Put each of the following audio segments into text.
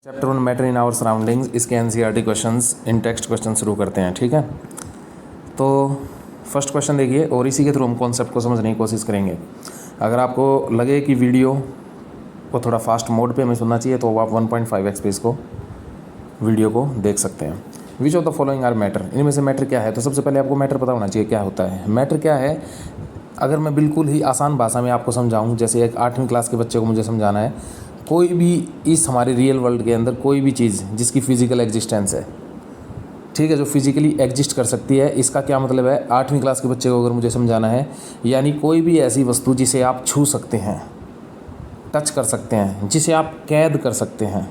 Chapter 1 matter in our surroundings, इसके NCERT questions in text question शुरू करते हैं। ठीक है, तो फर्स्ट क्वेश्चन देखिए और इसी के थ्रू हम कॉन्सेप्ट को समझने की कोशिश करेंगे। अगर आपको लगे कि वीडियो को थोड़ा फास्ट मोड पे हमें सुनना चाहिए तो आप 1.5x पे इसको वीडियो को देख सकते हैं। Which of the following are matter, इनमें से मैटर क्या है? तो सबसे पहले आपको मैटर पता होना चाहिए क्या होता है। मैटर क्या है, अगर मैं बिल्कुल ही आसान भाषा में आपको समझाऊँ, जैसे एक 8वीं क्लास के बच्चे को मुझे समझाना है, कोई भी इस हमारे रियल वर्ल्ड के अंदर कोई भी चीज़ जिसकी फिजिकल एग्जिस्टेंस है, ठीक है, जो फिजिकली एग्जिस्ट कर सकती है, इसका क्या मतलब है? 8वीं क्लास के बच्चे को अगर मुझे समझाना है, यानी कोई भी ऐसी वस्तु जिसे आप छू सकते हैं, टच कर सकते हैं, जिसे आप कैद कर सकते हैं,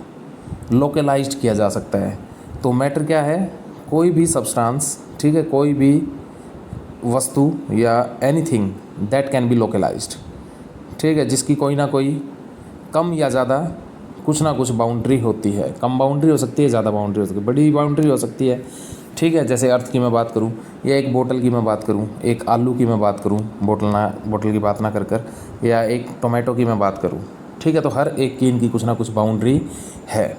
लोकलाइज्ड किया जा सकता है। तो मैटर क्या है? कोई भी सब्सटेंस, ठीक है, कोई भी वस्तु या anything that can be localized, ठीक है, जिसकी कोई ना कोई कम या ज़्यादा कुछ ना कुछ बाउंड्री होती है। कम बाउंड्री हो सकती है, ज़्यादा बाउंड्री हो सकती है, बड़ी बाउंड्री हो सकती है। ठीक है, जैसे अर्थ की मैं बात करूं या एक बोतल की मैं बात करूं, एक आलू की मैं बात करूं, बोतल की बात ना कर या एक टोमेटो की मैं बात करूं, ठीक है, तो हर एक की इनकी कुछ ना कुछ बाउंड्री है।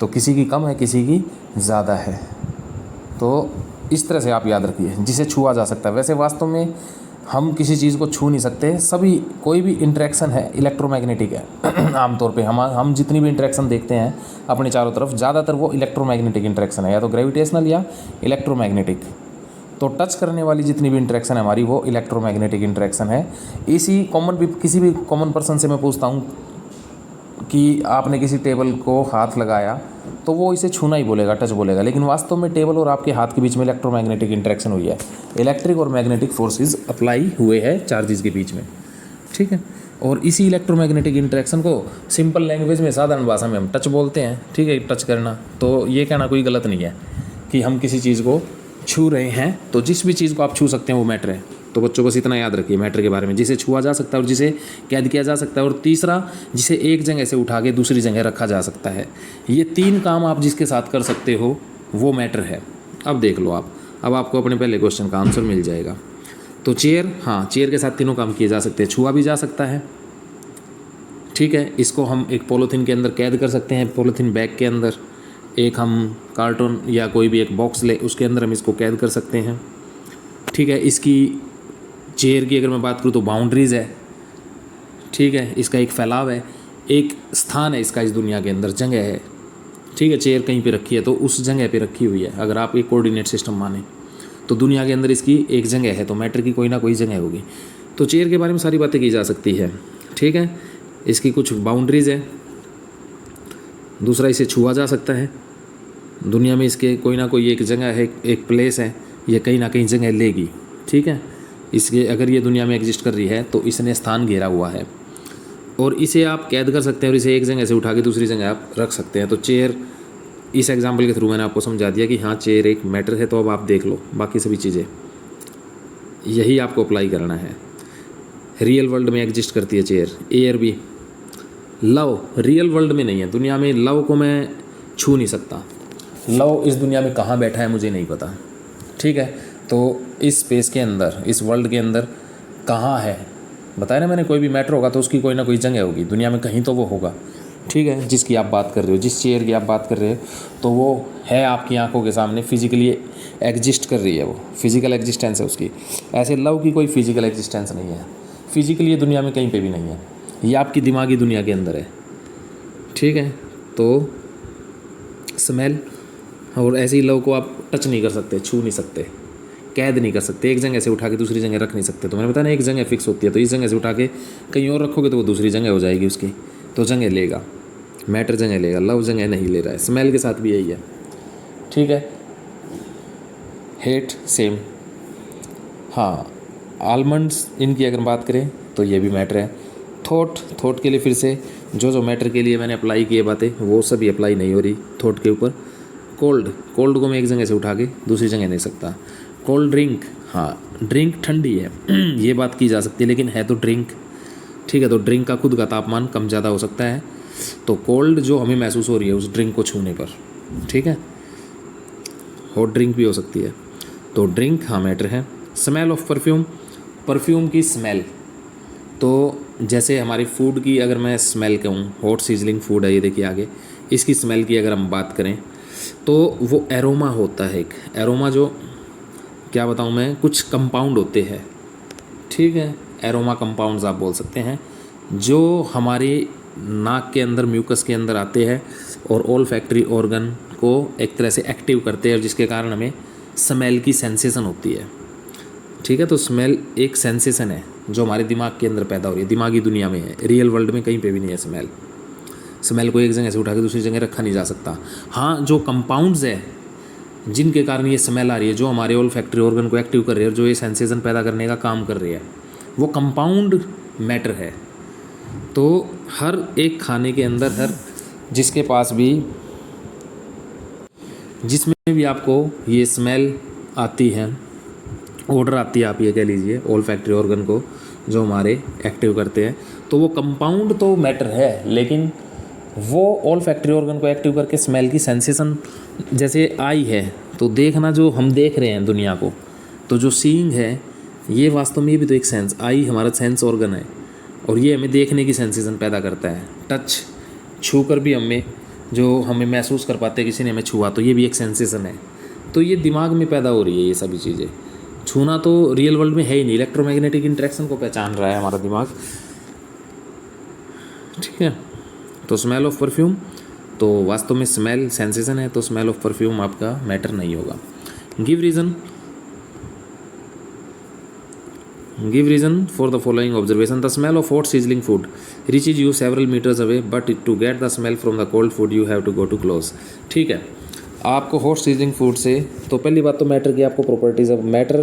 तो किसी की कम है, किसी की ज़्यादा है। तो इस तरह से आप याद रखिए, जिसे छुआ जा सकता है। वैसे वास्तव में हम किसी चीज़ को छू नहीं सकते। सभी कोई भी इंटरेक्शन है इलेक्ट्रोमैग्नेटिक है। आमतौर पे हम जितनी भी इंटरेक्शन देखते हैं अपने चारों तरफ, ज़्यादातर वो इलेक्ट्रोमैग्नेटिक इंटरेक्शन है, या तो ग्रेविटेशनल या इलेक्ट्रोमैग्नेटिक। तो टच करने वाली जितनी भी इंटरेक्शन है हमारी, वो इलेक्ट्रोमैग्नेटिक इंटरेक्शन है। किसी भी कॉमन पर्सन से मैं पूछता हूँ कि आपने किसी टेबल को हाथ लगाया, तो वो इसे छूना ही बोलेगा, टच बोलेगा, लेकिन वास्तव में टेबल और आपके हाथ के बीच में इलेक्ट्रोमैग्नेटिक इंटरेक्शन हुई है। इलेक्ट्रिक और मैग्नेटिक फोर्सेस अप्लाई हुए हैं चार्जेस के बीच में, ठीक है। और इसी इलेक्ट्रोमैग्नेटिक इंटरेक्शन को सिंपल लैंग्वेज में, साधारण भाषा में हम टच बोलते हैं, ठीक है, टच करना। तो ये कहना कोई गलत नहीं है कि हम किसी चीज़ को छू रहे हैं। तो जिस भी चीज़ को आप छू सकते हैं वो मैटर है। तो बच्चों बस इतना याद रखिए मैटर के बारे में, जिसे छुआ जा सकता है और जिसे कैद किया जा सकता है। और तीसरा, जिसे एक जगह से उठा के दूसरी जगह रखा जा सकता है। ये 3 काम आप जिसके साथ कर सकते हो वो मैटर है। अब देख लो आप, अब आपको अपने पहले क्वेश्चन का आंसर मिल जाएगा। तो चेयर, हाँ, चेयर के साथ तीनों काम किए जा सकते हैं। छुआ भी जा सकता है, ठीक है, इसको हम एक पॉलीथीन के अंदर कैद कर सकते हैं, पॉलीथीन बैग के अंदर। एक हम कार्टून या कोई भी एक बॉक्स ले, उसके अंदर हम इसको कैद कर सकते हैं, ठीक है। इसकी चेयर की अगर मैं बात करूँ तो बाउंड्रीज़ है, ठीक है, इसका एक फैलाव है, एक स्थान है इसका इस दुनिया के अंदर, जगह है, ठीक है। चेयर कहीं पे रखी है तो उस जगह पे रखी हुई है। अगर आप एक कोऑर्डिनेट सिस्टम माने तो दुनिया के अंदर इसकी एक जगह है, तो मैटर की कोई ना कोई जगह होगी। तो चेयर के बारे में सारी बातें की जा सकती है, ठीक है। इसकी कुछ बाउंड्रीज़ है। दूसरा, इसे छुआ जा सकता है। दुनिया में इसके कोई ना कोई एक जगह है, एक प्लेस है, ये कहीं ना कहीं जगह लेगी, ठीक है। इसके अगर ये दुनिया में एग्जिस्ट कर रही है तो इसने स्थान घेरा हुआ है। और इसे आप कैद कर सकते हैं और इसे एक जगह से उठा के दूसरी जगह आप रख सकते हैं। तो चेयर, इस एग्जाम्पल के थ्रू मैंने आपको समझा दिया कि हाँ, चेयर एक मैटर है। तो अब आप देख लो बाकी सभी चीज़ें, यही आपको अप्लाई करना है। रियल वर्ल्ड में एग्जिस्ट करती है चेयर। एयर भी। लव रियल वर्ल्ड में नहीं है, दुनिया में लव को मैं छू नहीं सकता। लव इस दुनिया में कहाँ बैठा है मुझे नहीं पता, ठीक है। तो इस स्पेस के अंदर, इस वर्ल्ड के अंदर कहाँ है बताया ना मैंने। कोई भी मैटर होगा तो उसकी कोई ना कोई जगह होगी दुनिया में, कहीं तो वो होगा, ठीक है, जिसकी आप बात कर रहे हो, जिस चेयर की आप बात कर रहे हो, तो वो है आपकी आंखों के सामने, फिजिकली एग्जिस्ट कर रही है, वो फिजिकल एग्जिस्टेंस है उसकी। ऐसे लव की कोई फिजिकल एग्जिस्टेंस नहीं है, फिजिकली ये दुनिया में कहीं पे भी नहीं है, ये आपकी दिमागी दुनिया के अंदर है, ठीक है। तो स्मेल, और ऐसे ही लव को आप टच नहीं कर सकते, छू नहीं सकते, कैद नहीं कर सकते, एक जगह से उठा के दूसरी जगह रख नहीं सकते। तो मैंने बताया ना, एक जगह फिक्स होती है, तो इस जगह से उठा के कहीं और रखोगे तो वो दूसरी जगह हो जाएगी उसकी, तो जगह लेगा। मैटर जगह लेगा, लव जगह नहीं ले रहा है। स्मेल के साथ भी यही है, ठीक है। Hate same. हाँ, आलमंड्स, इनकी अगर बात करें तो ये भी मैटर है। थॉट के लिए फिर से जो मैटर के लिए मैंने अप्लाई किए बातें, वो सभी अप्लाई नहीं हो रही थॉट के ऊपर। कोल्ड को मैं एक जगह से उठा के दूसरी जगह नहीं सकता। कोल्ड ड्रिंक, हाँ, ड्रिंक ठंडी है, ये बात की जा सकती है, लेकिन है तो ड्रिंक, ठीक है। तो ड्रिंक का खुद का तापमान कम ज़्यादा हो सकता है, तो कोल्ड जो हमें महसूस हो रही है उस ड्रिंक को छूने पर, ठीक है। हॉट ड्रिंक भी हो सकती है। तो ड्रिंक, हाँ, मैटर है। स्मेल ऑफ परफ्यूम की स्मेल, तो जैसे हमारी फूड की अगर मैं स्मेल कहूँ, हॉट सीजलिंग फूड है, ये देखिए आगे, इसकी स्मेल की अगर हम बात करें तो वो एरोमा होता है। एक एरोमा जो क्या बताऊँ मैं, कुछ कंपाउंड होते हैं, ठीक है, एरोमा कंपाउंड्स आप बोल सकते हैं, जो हमारे नाक के अंदर म्यूकस के अंदर आते हैं और ओल्फैक्टरी ऑर्गन को एक तरह से एक्टिव करते हैं, जिसके कारण हमें स्मेल की सेंसेशन होती है। ठीक है, तो स्मेल एक सेंसेशन है जो हमारे दिमाग के अंदर पैदा हो रही है, दिमागी दुनिया में है, रियल वर्ल्ड में कहीं पे भी नहीं है स्मेल। स्मेल को एक जगह से उठा के दूसरी जगह रखा नहीं जा सकता। हाँ, जो कंपाउंड्स है जिनके कारण ये स्मेल आ रही है, जो हमारे ओल्फैक्टरी ऑर्गन को एक्टिव कर रही है और जो ये सेंसेशन पैदा करने का काम कर रही है, वो कंपाउंड मैटर है। तो हर एक खाने के अंदर, हर जिसके पास भी, जिसमें भी आपको ये स्मेल आती है, ऑर्डर आती है, आप ये कह लीजिए ओल्फैक्टरी ऑर्गन को जो हमारे एक्टिव करते हैं, तो वो कंपाउंड तो मैटर है, लेकिन वो ओल्फैक्टरी ऑर्गन को एक्टिव करके स्मेल की सेंसेशन, जैसे आई है तो देखना, जो हम देख रहे हैं दुनिया को, तो जो सीइंग है ये वास्तव में भी तो एक सेंस, आई हमारा सेंस ऑर्गन है और ये हमें देखने की सेंसेशन पैदा करता है। टच, छू कर भी जो हमें महसूस कर पाते हैं, किसी ने हमें छुआ तो ये भी एक सेंसेशन है। तो ये दिमाग में पैदा हो रही है ये सभी चीज़ें। छूना तो रियल वर्ल्ड में है ही नहीं, इलेक्ट्रोमैग्नेटिक इंटरेक्शन को पहचान रहा है हमारा दिमाग। ठीक है, तो स्मेल ऑफ परफ्यूम, तो वास्तव में स्मेल सेंसेशन है, तो स्मेल ऑफ परफ्यूम आपका मैटर नहीं होगा। Give reason for the following observation. The smell of hot sizzling food reaches you several metres away, but to get the smell from the cold food you have to go too close. ठीक है, आपको hot sizzling food से, तो पहली बात तो matter की आपको प्रॉपर्टीज, अब मैटर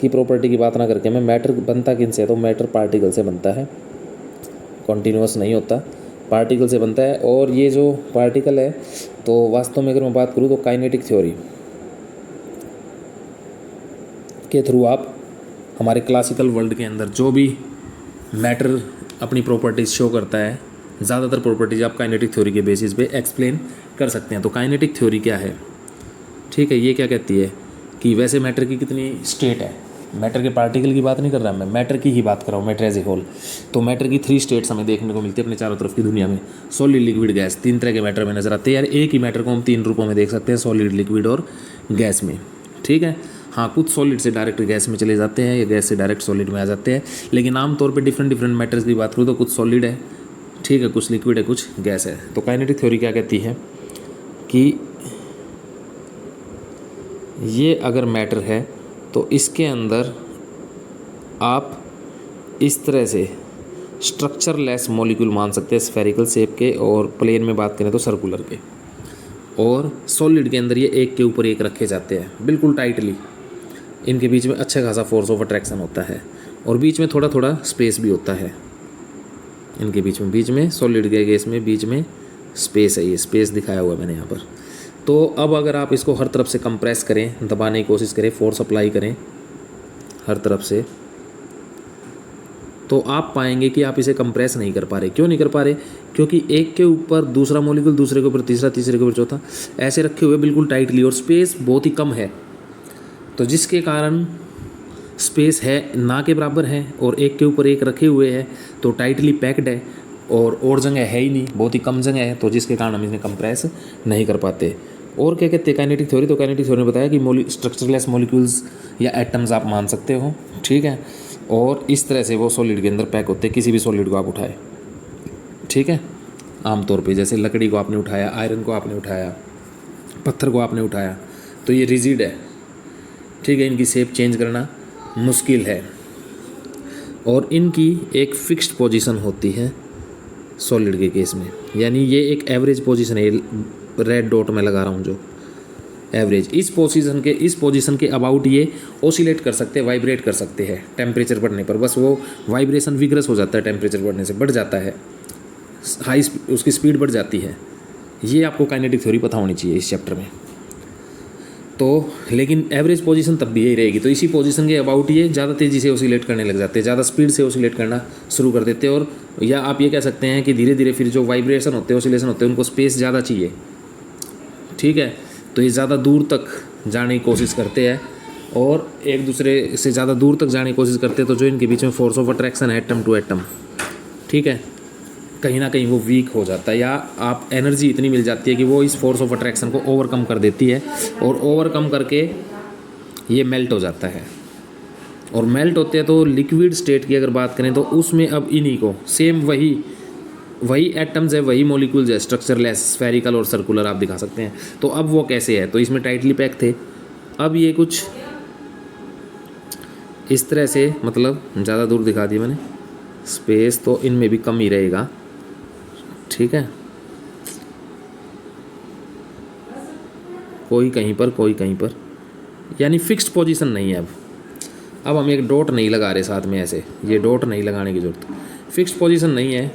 की प्रॉपर्टी की बात ना करके मैं, मैटर बनता किन से, तो मैटर पार्टिकल से बनता है, कॉन्टीन्यूअस नहीं होता, पार्टिकल से बनता है। और ये जो पार्टिकल है, तो वास्तव में अगर मैं बात करूँ तो काइनेटिक थ्योरी के थ्रू आप हमारे क्लासिकल वर्ल्ड के अंदर जो भी मैटर अपनी प्रॉपर्टीज शो करता है, ज़्यादातर प्रॉपर्टीज आप काइनेटिक थ्योरी के बेसिस पे एक्सप्लेन कर सकते हैं। तो काइनेटिक थ्योरी क्या है, ठीक है, ये क्या कहती है कि वैसे मैटर की कितनी स्टेट है, मैटर के पार्टिकल की बात नहीं कर रहा मैं, मैटर की ही बात कर रहा हूँ, मैटर एज ए होल। तो मैटर की 3 स्टेट्स हमें देखने को मिलती है अपने चारों तरफ की दुनिया में। सॉलिड, लिक्विड, गैस, 3 तरह के मैटर में नजर आते हैं। यार एक ही मैटर को हम 3 रूपों में देख सकते हैं, सॉलिड, लिक्विड और गैस में। ठीक है, हाँ, कुछ सॉलिड से डायरेक्ट गैस में चले जाते हैं या गैस से डायरेक्ट सॉलिड में आ जाते हैं, लेकिन आमतौर पर डिफरेंट मैटर्स की बात करूँ तो कुछ सॉलिड है, ठीक है, कुछ लिक्विड है, कुछ गैस है। तो काइनेटिक थ्योरी क्या कहती है कि ये अगर मैटर है तो इसके अंदर आप इस तरह से स्ट्रक्चरलेस मॉलिक्यूल मान सकते हैं, स्फेरिकल शेप के, और प्लेन में बात करें तो सर्कुलर के। और सॉलिड के अंदर ये एक के ऊपर एक रखे जाते हैं बिल्कुल टाइटली, इनके बीच में अच्छा खासा फोर्स ऑफ अट्रैक्शन होता है और बीच में थोड़ा थोड़ा स्पेस भी होता है इनके बीच में सॉलिड के गैस में बीच में स्पेस है, ये स्पेस दिखाया हुआ है मैंने यहाँ पर। तो अब अगर आप इसको हर तरफ से कंप्रेस करें, दबाने की कोशिश करें, फोर्स अप्लाई करें हर तरफ से, तो आप पाएंगे कि आप इसे कंप्रेस नहीं कर पा रहे। क्यों नहीं कर पा रहे? क्योंकि एक के ऊपर दूसरा मॉलिक्यूल, दूसरे के ऊपर तीसरा, तीसरे के ऊपर चौथा, ऐसे रखे हुए बिल्कुल टाइटली, और स्पेस बहुत ही कम है, तो जिसके कारण स्पेस है ना के बराबर है और एक के ऊपर एक रखे हुए हैं, तो टाइटली पैक्ड है और जगह है ही नहीं, बहुत ही कम जगह है, तो जिसके कारण हम इन्हें कंप्रेस नहीं कर पाते। और क्या कहते हैं काइनेटिक थ्योरी? तो काइनेटिक थ्योरी ने बताया कि स्ट्रक्चरलेस मॉलिक्यूल्स या एटम्स आप मान सकते हो, ठीक है, और इस तरह से वो सॉलिड के अंदर पैक होते हैं। किसी भी सॉलिड को आप उठाए, ठीक है, आमतौर पे जैसे लकड़ी को आपने उठाया, आयरन को आपने उठाया, पत्थर को आपने उठाया, तो ये रिजिड है, ठीक है, इनकी शेप चेंज करना मुश्किल है और इनकी एक फिक्स्ड पोजीशन होती है सॉलिड के केस में, यानी ये एक एवरेज पोजीशन है, रेड डॉट में लगा रहा हूँ जो एवरेज, इस पोजीशन के अबाउट ये ओसिलेट कर सकते हैं, वाइब्रेट कर सकते हैं टेम्परेचर बढ़ने पर। बस वो वाइब्रेशन विग्रस हो जाता है, टेम्परेचर बढ़ने से बढ़ जाता है, उसकी स्पीड बढ़ जाती है। ये आपको काइनेटिक थ्योरी पता होनी चाहिए इस चैप्टर में। तो लेकिन एवरेज पोजीशन तब भी यही रहेगी, तो इसी पोजीशन के अबाउट ये ज़्यादा तेज़ी से ओसिलेट करने लग जाते हैं, ज़्यादा स्पीड से ओसिलेट करना शुरू कर देते हैं। और या आप ये कह सकते हैं कि धीरे धीरे फिर जो वाइब्रेशन होते हैं, ओसिलेशन होते हैं, उनको स्पेस ज़्यादा चाहिए, ठीक है, तो ये ज़्यादा दूर तक जाने की कोशिश करते हैं और एक दूसरे से ज़्यादा दूर तक जाने की कोशिश करते हैं। तो जो इनके बीच में फोर्स ऑफ अट्रैक्शन है एटम टू एटम, ठीक है, कहीं ना कहीं वो वीक हो जाता है, या आप एनर्जी इतनी मिल जाती है कि वो इस फोर्स ऑफ अट्रैक्शन को ओवरकम कर देती है, और ओवरकम करके ये मेल्ट हो जाता है। और मेल्ट होते हैं तो लिक्विड स्टेट की अगर बात करें तो उसमें अब इन्हीं को सेम वही एटम्स है, वही मॉलिक्यूल्स है, स्ट्रक्चरलेस, स्फेरिकल और सर्कुलर आप दिखा सकते हैं। तो अब वो कैसे है, तो इसमें टाइटली पैक थे, अब ये कुछ इस तरह से, मतलब ज़्यादा दूर दिखा दिया मैंने, स्पेस तो इनमें भी कम ही रहेगा, ठीक है, कोई कहीं पर कोई कहीं पर, यानी फिक्स्ड पोजीशन नहीं है। अब हम एक डॉट नहीं लगा रहे साथ में ऐसे, ये डॉट नहीं लगाने की ज़रूरत, फिक्स्ड पोजीशन नहीं है,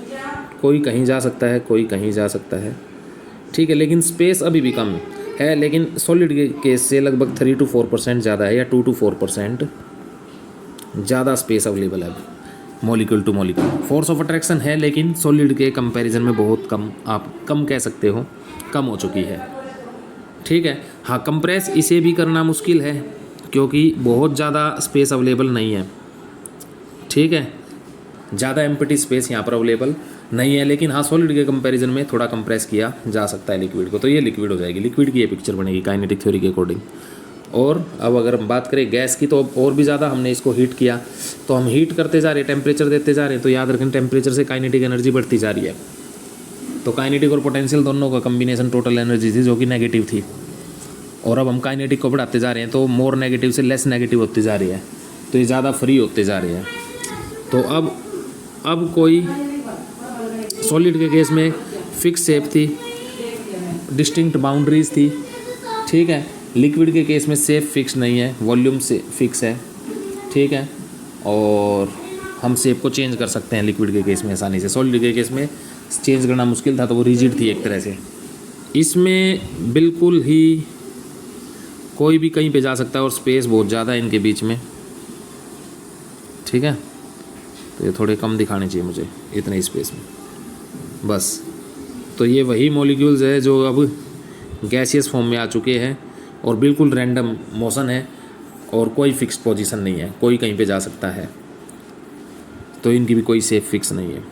कोई कहीं जा सकता है कोई कहीं जा सकता है, ठीक है, लेकिन स्पेस अभी भी कम है, लेकिन सॉलिड के केस से लगभग 3 to 4% ज़्यादा है, या 2 to 4% ज़्यादा स्पेस अवेलेबल है molecule two molecule. Force of attraction है लेकिन सॉलिड के कंपैरिजन में बहुत कम, आप कम कह सकते हो, कम हो चुकी है, ठीक है। हाँ, कंप्रेस इसे भी करना मुश्किल है क्योंकि बहुत ज़्यादा स्पेस अवेलेबल नहीं है, ठीक है, ज़्यादा एम्प्टी स्पेस यहाँ पर अवेलेबल नहीं है, लेकिन हाँ सॉलिड के कंपैरिजन में थोड़ा कंप्रेस किया जा सकता है लिक्विड को, तो ये लिक्विड हो जाएगी, लिक्विड की ये पिक्चर बनेगी काइनेटिक थ्योरी के अकॉर्डिंग। और अब अगर हम बात करें गैस की, तो और भी ज़्यादा हमने इसको हीट किया, तो हम हीट करते जा रहे हैं, टेम्परेचर देते जा रहे हैं, तो याद रखें टेम्परेचर से काइनेटिक एनर्जी बढ़ती जा रही है, तो काइनेटिक और पोटेंशियल दोनों का कम्बिनेशन टोटल एनर्जी थी जो कि नेगेटिव थी, और अब हम काइनेटिक को बढ़ाते जा रहे हैं, तो मोर नेगेटिव से लेस नेगेटिव होती जा रही है, तो ये ज़्यादा फ्री होते जा रहे हैं। तो अब कोई सॉलिड के केस में फिक्स शेप थी, डिस्टिंक्ट बाउंड्रीज थी, ठीक है, लिक्विड के केस में शेप फिक्स नहीं है, वॉल्यूम से फिक्स है, ठीक है, और हम शेप को चेंज कर सकते हैं लिक्विड के केस में आसानी से, सॉलिड के केस में चेंज करना मुश्किल था, तो वो रिजिड थी एक तरह से। इसमें बिल्कुल ही कोई भी कहीं पे जा सकता है और स्पेस बहुत ज़्यादा है इनके बीच में, ठीक है, तो ये थोड़े कम दिखाने चाहिए मुझे इतने स्पेस में बस। तो ये वही मॉलिक्यूल्स है जो अब गैसियस फॉर्म में आ चुके हैं और बिल्कुल रैंडम मोशन है और कोई फिक्स्ड पोजीशन नहीं है, कोई कहीं पे जा सकता है, तो इनकी भी कोई सेफ फिक्स नहीं है।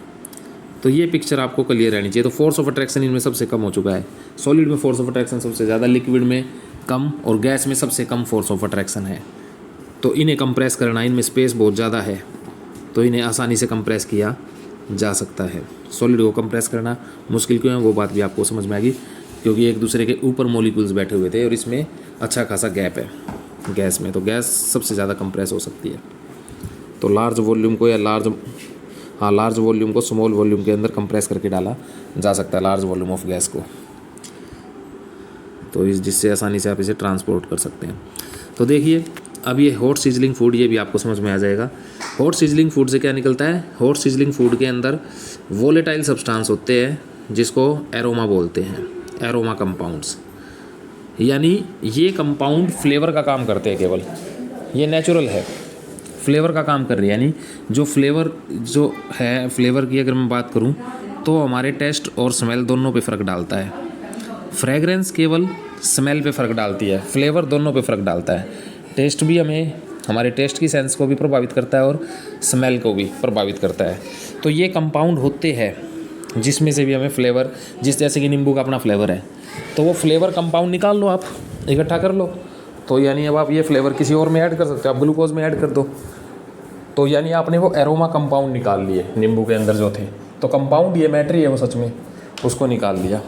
तो ये पिक्चर आपको क्लियर रहनी चाहिए। तो फोर्स ऑफ अट्रैक्शन इनमें सबसे कम हो चुका है, सॉलिड में फोर्स ऑफ अट्रैक्शन सबसे ज़्यादा, लिक्विड में कम और गैस में सबसे कम फोर्स ऑफ अट्रैक्शन है। तो इन्हें कंप्रेस करना, इनमें स्पेस बहुत ज़्यादा है, तो इन्हें आसानी से कंप्रेस किया जा सकता है। सॉलिड को कंप्रेस करना मुश्किल क्यों है वो बात भी आपको समझ में आएगी, क्योंकि एक दूसरे के ऊपर मॉलिक्यूल्स बैठे हुए थे और इसमें अच्छा खासा गैप है गैस में, तो गैस सबसे ज़्यादा कंप्रेस हो सकती है। तो लार्ज वॉल्यूम को या लार्ज वॉल्यूम को स्मॉल वॉल्यूम के अंदर कंप्रेस करके डाला जा सकता है, लार्ज वॉल्यूम ऑफ गैस को, तो जिससे आसानी से आप इसे ट्रांसपोर्ट कर सकते हैं। तो देखिए अब ये हॉट सीजलिंग फूड, ये भी आपको समझ में आ जाएगा। हॉट सीजलिंग फूड से क्या निकलता है, हॉट सीजलिंग फूड के अंदर वोलेटाइल सब्सटेंस होते हैं जिसको एरोमा बोलते हैं, एरोमा कंपाउंड्स, यानी ये कंपाउंड फ्लेवर का काम करते हैं केवल, ये नेचुरल है, फ्लेवर का काम कर रही है, यानी जो फ्लेवर जो है, फ्लेवर की अगर मैं बात करूं तो हमारे टेस्ट और स्मेल दोनों पे फ़र्क डालता है। फ्रेगरेंस केवल स्मेल पे फ़र्क डालती है, फ्लेवर दोनों पे फ़र्क डालता है। टेस्ट भी हमें हमारे टेस्ट की सेंस को भी प्रभावित करता है और स्मेल को भी प्रभावित करता है। तो ये कंपाउंड होते हैं जिसमें से भी हमें फ्लेवर, जैसे कि नींबू का अपना फ्लेवर है, तो वो फ्लेवर कंपाउंड निकाल लो, आप इकट्ठा कर लो, तो यानी अब आप ये फ्लेवर किसी और में ऐड कर सकते हो, आप ग्लूकोज में ऐड कर दो, तो यानी आपने वो एरोमा कंपाउंड निकाल लिए नींबू के अंदर जो थे, तो कंपाउंड ये मैटर ही है वो सच में, उसको निकाल लिया।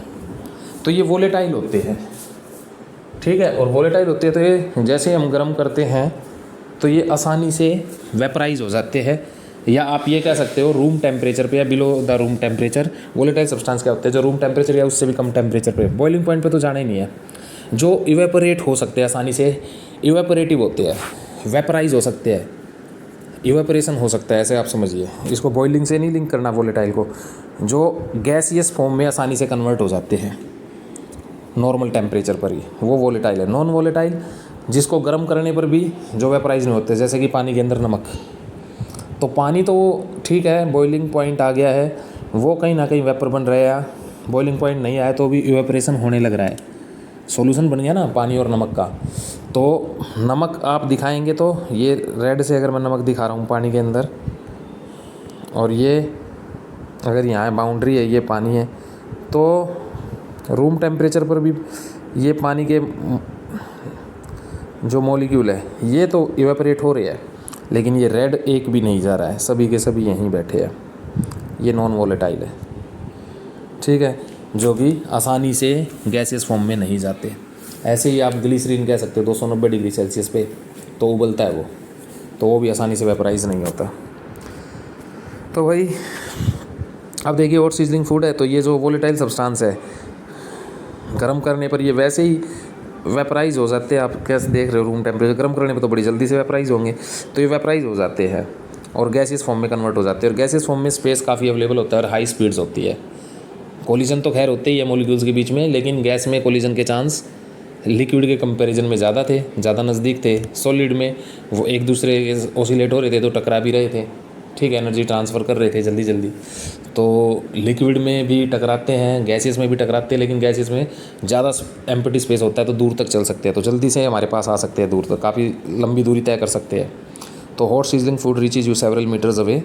तो ये वोलेटाइल होते हैं, ठीक है, और वोलेटाइल होते हैं तो ये जैसे हम गर्म करते हैं तो ये आसानी से वेपराइज हो जाते हैं, या आप ये कह सकते हो रूम टेम्परेचर पे या below the room temperature. Volatile substance क्या होते हैं, जो रूम टेम्परेचर या उससे भी कम टेम्परेचर पे, बॉइलिंग पॉइंट पे तो जाना ही नहीं है, जो इवेपोरेट हो सकते हैं आसानी से, इवेपोरेटिव होते हैं, वेपराइज हो सकते हैं, इवेपोरेशन हो सकता है, ऐसे आप समझिए, इसको बॉइलिंग से नहीं लिंक करना वोलेटाइल को, जो गैसियस फॉर्म में आसानी से कन्वर्ट हो जाते हैं नॉर्मल टेम्परेचर पर ही, वो वोलेटाइल है। नॉन वोलेटाइल जिसको गर्म करने पर भी जो वेपराइज नहीं होते, जैसे कि पानी के अंदर नमक, तो पानी तो ठीक है बॉइलिंग पॉइंट आ गया है, वो कहीं ना कहीं वेपर बन रहा है, बॉइलिंग पॉइंट नहीं आया तो भी इवेपोरेशन होने लग रहा है, सॉल्यूशन बन गया ना पानी और नमक का। तो नमक आप दिखाएंगे तो ये रेड से अगर मैं नमक दिखा रहा हूँ पानी के अंदर, और ये अगर यहाँ बाउंड्री है, ये पानी है, तो रूम टेम्परेचर पर भी ये पानी के जो मॉलिक्यूल है ये तो इवेपोरेट हो रहे हैं, लेकिन ये रेड एक भी नहीं जा रहा है, सभी के सभी यहीं बैठे हैं। ये नॉन वोलेटाइल है, ठीक है, जो कि आसानी से गैसेस फॉर्म में नहीं जाते। ऐसे ही आप ग्लिसरीन कह सकते हो 290 डिग्री सेल्सियस पे तो उबलता है वो, तो वो भी आसानी से वेपराइज नहीं होता। तो भाई अब देखिए और सीजनिंग फूड है, तो ये जो वोलेटाइल सब्सटेंस है गर्म करने पर ये वैसे ही वेपराइज हो जाते हैं। आप कैसे देख रहे हो, रूम टेम्परेचर गर्म करने पर तो बड़ी जल्दी से वेपराइज होंगे, तो ये वेपराइज हो जाते हैं और गैसेस फॉर्म में कन्वर्ट हो जाते हैं। और गैसेस फॉर्म में स्पेस काफ़ी अवेलेबल होता है और हाई स्पीड्स होती है। कोलिजन तो खैर होते ही है मॉलिक्यूल्स के बीच में, लेकिन गैस में कोलिजन के चांस लिक्विड के कंपैरिजन में ज़्यादा थे, ज़्यादा नज़दीक थे। सॉलिड में वो एक दूसरे के ऑसिलेट हो रहे थे तो टकरा भी रहे थे, ठीक है, एनर्जी ट्रांसफ़र कर रहे थे जल्दी जल्दी। तो लिक्विड में भी टकराते हैं, गैसेस में भी टकराते हैं, लेकिन गैसेस में ज़्यादा एम्प्टी स्पेस होता है तो दूर तक चल सकते हैं, तो जल्दी से हमारे पास आ सकते हैं, दूर तक काफ़ी लंबी दूरी तय कर सकते हैं। तो hot seasoning food reaches you several metres away.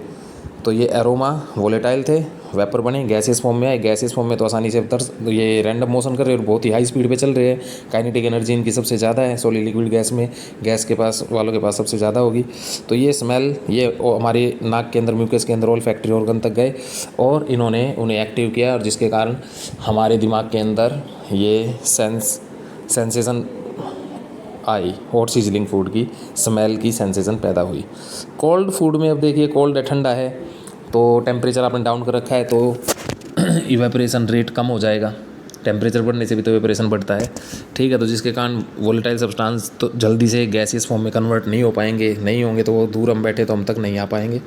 तो ये एरोमा वोलेटाइल थे, वेपर बने, गैसेस फॉर्म में आए। गैसेस फॉर्म में तो आसानी से ये रैंडम मोशन कर रहे हैं और बहुत ही हाई स्पीड पे चल रहे हैं। काइनेटिक एनर्जी इनकी सबसे ज़्यादा है सॉलिड लिक्विड गैस में, गैस के पास वालों के पास सबसे ज़्यादा होगी। तो ये स्मेल ये हमारे नाक के अंदर, म्यूकस के अंदर, ऑल फैक्ट्री ऑर्गन तक गए और इन्होंने उन्हें एक्टिव किया, और जिसके कारण हमारे दिमाग के अंदर ये सेंसेशन आई, हॉट सीजनिंग फूड की स्मेल की सेंसेशन पैदा हुई। कोल्ड फूड में अब देखिए, कोल्ड है, ठंडा है, तो टेम्परेचर आपने डाउन कर रखा है तो इवेपोरेशन रेट कम हो जाएगा। टेम्परेचर बढ़ने से भी तो इवेपोरेशन बढ़ता है, ठीक है, तो जिसके कारण वोलेटाइल सब्सटेंस तो जल्दी से गैसियस फॉर्म में कन्वर्ट नहीं हो पाएंगे, नहीं होंगे तो वो दूर हम बैठे तो हम तक नहीं आ पाएंगे,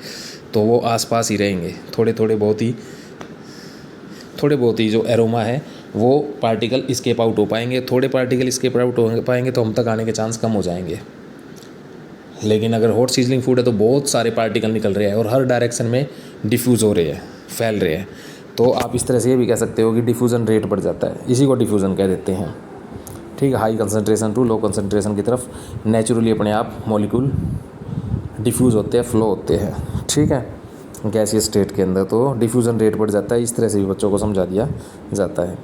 तो वो आसपास ही रहेंगे। थोड़े बहुत ही जो एरोमा है वो पार्टिकल स्केप आउट हो पाएंगे, थोड़े पार्टिकल स्केप आउट हो पाएंगे तो हम तक आने के चांस कम हो जाएंगे। लेकिन अगर हॉट सीजनिंग फूड है तो बहुत सारे पार्टिकल निकल रहे हैं और हर डायरेक्शन में डिफ्यूज़ हो रहे हैं, फैल रहे हैं। तो आप इस तरह से ये भी कह सकते हो कि डिफ्यूज़न रेट बढ़ जाता है, इसी को डिफ्यूज़न कह देते हैं, ठीक है। High concentration to low concentration की तरफ नेचुरली अपने आप मॉलिक्यूल डिफ्यूज़ होते हैं, फ्लो होते हैं, ठीक है, गैसीय स्टेट के अंदर, तो डिफ्यूज़न रेट बढ़ जाता है। इस तरह से भी बच्चों को समझा दिया जाता है।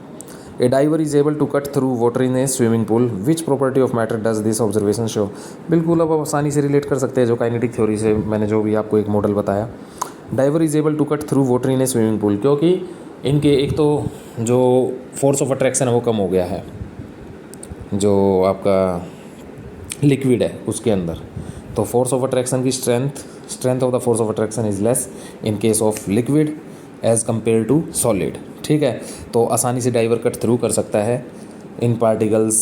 A diver is able to cut through water in a swimming pool, which property of matter does this observation show. बिल्कुल अब आसानी से रिलेट कर सकते हैं जो काइनेटिक थ्योरी से मैंने जो भी आपको एक मॉडल बताया। Diver is able to cut through water in a swimming pool, क्योंकि इनके एक तो जो फोर्स ऑफ अट्रैक्शन है वो कम हो गया है, जो आपका लिक्विड है उसके अंदर, तो फोर्स ऑफ अट्रैक्शन की strength of the force of attraction is less in case of liquid as compare to solid, ठीक है। तो आसानी से डाइवर कट थ्रू कर सकता है इन पार्टिकल्स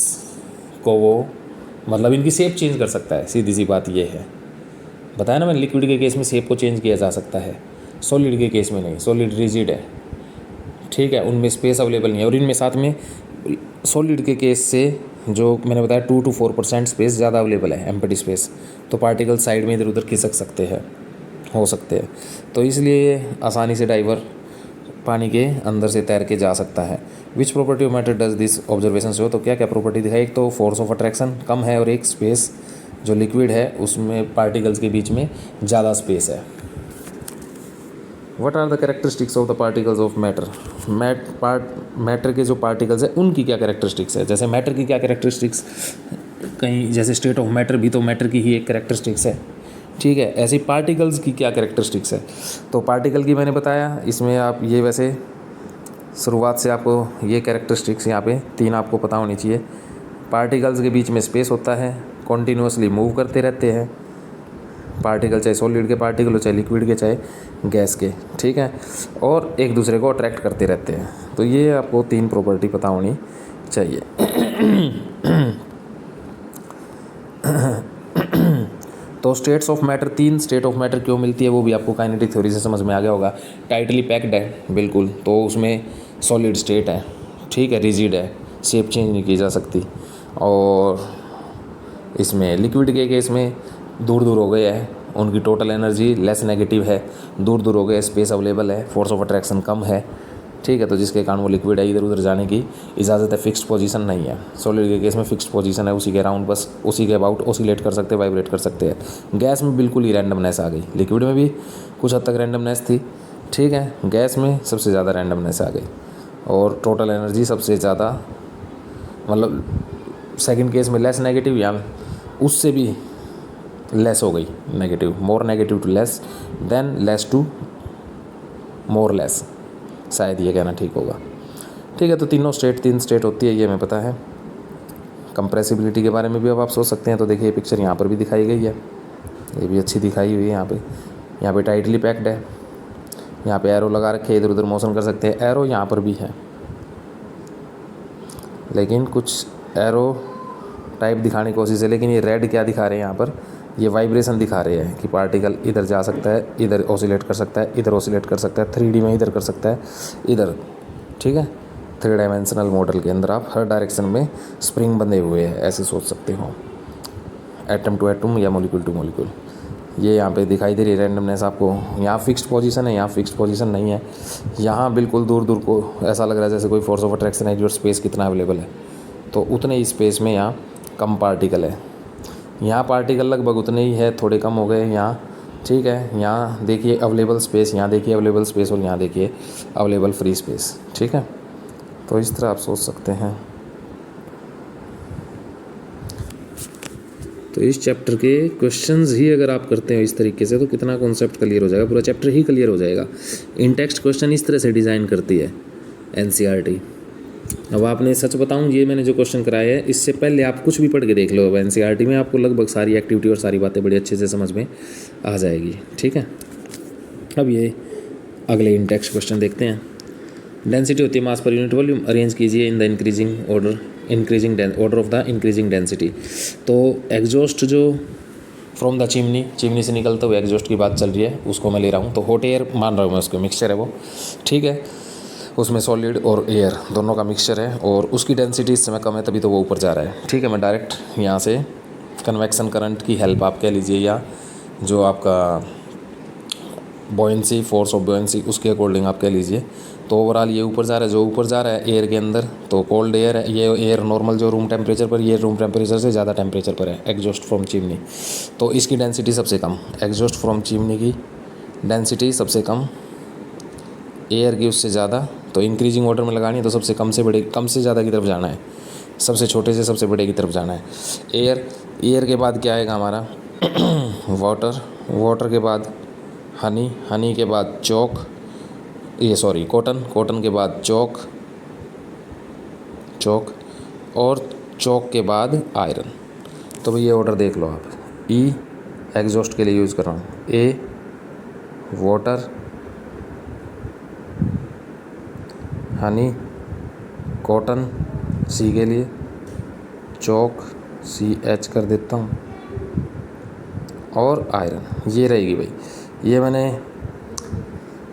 को, वो मतलब इनकी शेप चेंज कर सकता है, सीधी सी बात ये है। बताया ना मैंने, लिक्विड के केस में शेप को चेंज किया जा सकता है, सॉलिड के केस में नहीं, सॉलिड रिजिड है, ठीक है, उनमें स्पेस अवेलेबल नहीं है। और इनमें साथ में सॉलिड के केस से जो मैंने बताया 2 to 4% स्पेस ज़्यादा अवेलेबल है, एम्प्टी स्पेस, तो पार्टिकल साइड में इधर उधर खिसक सकते हैं, हो सकते हैं, तो इसलिए आसानी से डाइवर पानी के अंदर से तैर के जा सकता है। विच property of matter does this observation show, तो क्या क्या प्रॉपर्टी दिखाई, एक तो फोर्स ऑफ अट्रैक्शन कम है और एक स्पेस जो लिक्विड है उसमें पार्टिकल्स के बीच में ज़्यादा स्पेस है। What are the characteristics of the particles of matter, matter के जो पार्टिकल्स हैं उनकी क्या कैरेक्टरिस्टिक्स है। जैसे मैटर की क्या कैरेक्टरिस्टिक्स, कहीं जैसे स्टेट ऑफ मैटर भी तो मैटर की ही एक कैरेक्टरिस्टिक्स है, ठीक है, ऐसे ही पार्टिकल्स की क्या कैरेक्टरिस्टिक्स है। तो पार्टिकल की मैंने बताया, इसमें आप ये वैसे शुरुआत से आपको ये कैरेक्टरिस्टिक्स यहाँ पे 3 आपको पता होनी चाहिए। पार्टिकल्स के बीच में स्पेस होता है, कॉन्टीन्यूसली मूव करते रहते हैं पार्टिकल, चाहे सॉलिड के पार्टिकल हो, चाहे लिक्विड के, चाहे गैस के, ठीक है, और एक दूसरे को अट्रैक्ट करते रहते हैं। तो ये आपको 3 प्रॉपर्टी पता होनी चाहिए। तो states of matter, 3 state of matter क्यों मिलती है वो भी आपको काइनेटिक थ्योरी से समझ में आ गया होगा। टाइटली पैक्ड है बिल्कुल, तो उसमें सॉलिड स्टेट है, ठीक है, रिजिड है, शेप चेंज नहीं की जा सकती। और इसमें लिक्विड के केस में दूर दूर हो गए है, उनकी टोटल एनर्जी लेस नेगेटिव है, दूर दूर हो गए, स्पेस अवेलेबल है, फोर्स ऑफ अट्रैक्शन कम है, ठीक है, तो जिसके कारण वो लिक्विड है, इधर उधर जाने की इजाज़त है, फिक्स्ड पोजीशन नहीं है। सॉलिड के केस में फिक्स्ड पोजीशन है, उसी के अराउंड बस उसी के अबाउट ओसिलेट कर सकते हैं, वाइब्रेट कर सकते हैं। गैस में बिल्कुल ही रैंडमनेस आ गई, लिक्विड में भी कुछ हद तक रैंडमनेस थी, ठीक है। गैस में सबसे ज़्यादा रैंडमनेस आ गई और टोटल एनर्जी सबसे ज़्यादा, मतलब सेकंड केस में लेस नेगेटिव या उससे भी लेस हो गई negative, more negative to less than less to more less, शायद ये कहना ठीक होगा। ठीक है, तो तीन स्टेट होती है, ये हमें पता है। कंप्रेसिबिलिटी के बारे में भी अब आप सोच सकते हैं। तो देखिए पिक्चर यहाँ पर भी दिखाई गई है, ये भी अच्छी दिखाई हुई है। यहाँ पे टाइटली पैक्ड है, यहाँ पे एरो लगा रखे, इधर उधर मोशन कर सकते हैं। एरो यहाँ पर भी है, लेकिन कुछ एरो टाइप दिखाने की कोशिश है, लेकिन ये रेड क्या दिखा रहे हैं यहाँ पर, ये वाइब्रेशन दिखा रहे हैं कि पार्टिकल इधर जा सकता है, इधर ऑसिलेट कर सकता है, इधर ऑसिलेट कर सकता है, 3D में इधर कर सकता है, इधर। ठीक है, 3 डायमेंशनल मॉडल के अंदर आप हर डायरेक्शन में स्प्रिंग बंधे हुए हैं, ऐसे सोच सकते हो, एटम टू एटम या मोलिक्यूल टू मोलिक्यूल। ये यहाँ पे दिखाई दे रही है रैंडमनेस आपको। यहाँ फिक्स्ड पोजीशन है, यहाँ फिक्स्ड पोजीशन नहीं है। यहाँ बिल्कुल दूर दूर को ऐसा लग रहा है जैसे कोई फोर्स ऑफ अट्रैक्शन है, जो स्पेस कितना अवेलेबल है, तो उतने ही स्पेस में यहाँ कम पार्टिकल है। यहाँ पार्टिकल लगभग उतने ही है, थोड़े कम हो गए यहाँ। ठीक है, यहाँ देखिए अवेलेबल स्पेस, यहाँ देखिए अवेलेबल स्पेस, और यहाँ देखिए अवेलेबल फ्री स्पेस। ठीक है, तो इस तरह आप सोच सकते हैं। तो इस चैप्टर के क्वेश्चंस ही अगर आप करते हो इस तरीके से, तो कितना कॉन्सेप्ट क्लियर हो जाएगा, पूरा चैप्टर ही क्लियर हो जाएगा। इन टेक्स्ट क्वेश्चन इस तरह से डिज़ाइन करती है NCERT। अब आपने सच बताऊं, ये मैंने जो क्वेश्चन कराया है, इससे पहले आप कुछ भी पढ़ के देख लो, अब NCERT में आपको लगभग सारी एक्टिविटी और सारी बातें बड़ी अच्छे से समझ में आ जाएगी। ठीक है, अब ये अगले इन टेक्स्ट क्वेश्चन देखते हैं। डेंसिटी होती है मास पर यूनिट वॉल्यूम, अरेंज कीजिए in the increasing order of the increasing density. तो एग्जॉस्ट जो फ्रॉम द चिमनी से निकलते हुए एग्जॉस्ट की बात चल रही है, उसको मैं ले रहा हूँ। तो हॉट एयर मान रहा हूँ मैं, उसको मिक्सचर है वो। ठीक है, उसमें सॉलिड और एयर दोनों का मिक्सचर है, और उसकी डेंसिटी इस समय कम है, तभी तो वो ऊपर जा रहा है। ठीक है, मैं डायरेक्ट यहाँ से कन्वेक्शन करंट की हेल्प आप कह लीजिए, या जो आपका बॉयंसी, फोर्स ऑफ बॉयंसी, उसके अकॉर्डिंग आप कह लीजिए। तो ओवरऑल ये ऊपर जा रहा है, जो ऊपर जा रहा है एयर के अंदर, तो कोल्ड एयर है। ये एयर नॉर्मल जो रूम टेम्परेचर पर, ये रूम टेम्परेचर से ज़्यादा टेम्परेचर पर है, एग्जॉस्ट फ्रॉम चिमनी। तो इसकी डेंसिटी सबसे कम, एग्जॉस्ट फ्रॉम चिमनी की डेंसिटी सबसे कम, एयर की उससे ज़्यादा। तो इंक्रीजिंग ऑर्डर में लगानी है, तो सबसे कम से बड़े, कम से ज़्यादा की तरफ जाना है, सबसे छोटे से सबसे बड़े की तरफ जाना है। एयर के बाद क्या आएगा हमारा, वाटर के बाद हनी के बाद कॉटन के बाद चौक और चौक के बाद आयरन। तो भाई ये ऑर्डर देख लो आप। ई एग्जॉस्ट के लिए यूज़ कर रहा हूँ, ए वाटर, हनी, कॉटन सी के लिए, चौक CH कर देता हूँ, और आयरन। ये रहेगी भाई। ये मैंने,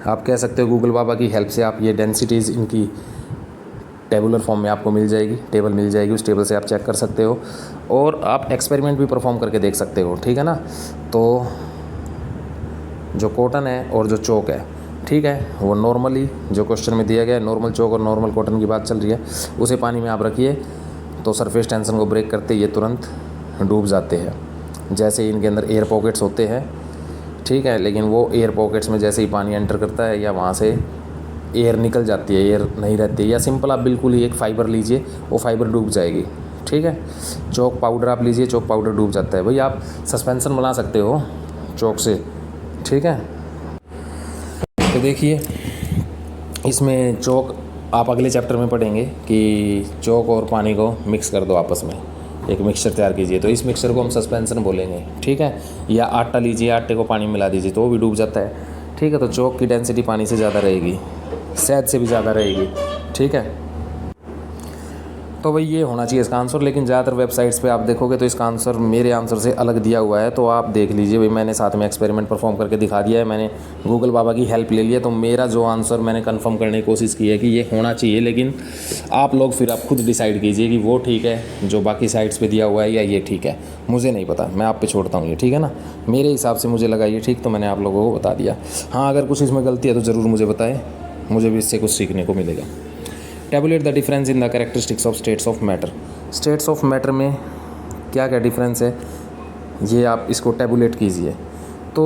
आप कह सकते हो गूगल बाबा की हेल्प से आप ये डेंसिटीज़ इनकी टेबुलर फॉर्म में आपको मिल जाएगी, टेबल मिल जाएगी, उस टेबल से आप चेक कर सकते हो, और आप एक्सपेरिमेंट भी परफॉर्म करके देख सकते हो। ठीक है ना। तो जो कॉटन है और जो चौक है, ठीक है, वो नॉर्मली जो क्वेश्चन में दिया गया है, नॉर्मल चौक और नॉर्मल कॉटन की बात चल रही है, उसे पानी में आप रखिए, तो सरफेस टेंशन को ब्रेक करते ये तुरंत डूब जाते हैं। जैसे ही इनके अंदर एयर पॉकेट्स होते हैं, ठीक है, लेकिन वो एयर पॉकेट्स में जैसे ही पानी एंटर करता है, या वहाँ से एयर निकल जाती है, एयर नहीं रहती है, या सिंपल आप बिल्कुल ही एक फ़ाइबर लीजिए, वो फ़ाइबर डूब जाएगी। ठीक है, चौक पाउडर आप लीजिए, चौक पाउडर डूब जाता है। भाई आप सस्पेंसन बना सकते हो चौक से। ठीक है, तो देखिए इसमें चौक आप अगले चैप्टर में पढ़ेंगे कि चौक और पानी को मिक्स कर दो आपस में, एक मिक्सचर तैयार कीजिए, तो इस मिक्सचर को हम सस्पेंसन बोलेंगे। ठीक है, या आटा लीजिए, आटे को पानी में मिला दीजिए, तो वो भी डूब जाता है। ठीक है, तो चौक की डेंसिटी पानी से ज़्यादा रहेगी, शहद से भी ज़्यादा रहेगी। ठीक है, तो भाई ये होना चाहिए इसका आंसर। लेकिन ज़्यादातर वेबसाइट्स पे आप देखोगे तो इसका आंसर मेरे आंसर से अलग दिया हुआ है, तो आप देख लीजिए। भाई मैंने साथ में एक्सपेरिमेंट परफॉर्म करके दिखा दिया है, मैंने गूगल बाबा की हेल्प ले लिया, तो मेरा जो आंसर मैंने कंफर्म करने की कोशिश की है कि ये होना चाहिए। लेकिन आप लोग फिर आप खुद डिसाइड कीजिए कि वो ठीक है जो बाकी साइट्स पर दिया हुआ है, या ये ठीक है, मुझे नहीं पता, मैं आप पे छोड़ता हूँ ये। ठीक है ना, मेरे हिसाब से मुझे लगा ये ठीक, तो मैंने आप लोगों को बता दिया। हाँ, अगर कुछ इसमें गलती है तो ज़रूर मुझे बताएं, मुझे भी इससे कुछ सीखने को मिलेगा। Tablet the difference in the characteristics of states of matter. States of matter में क्या क्या डिफरेंस है, ये आप इसको टेबुलेट कीजिए। तो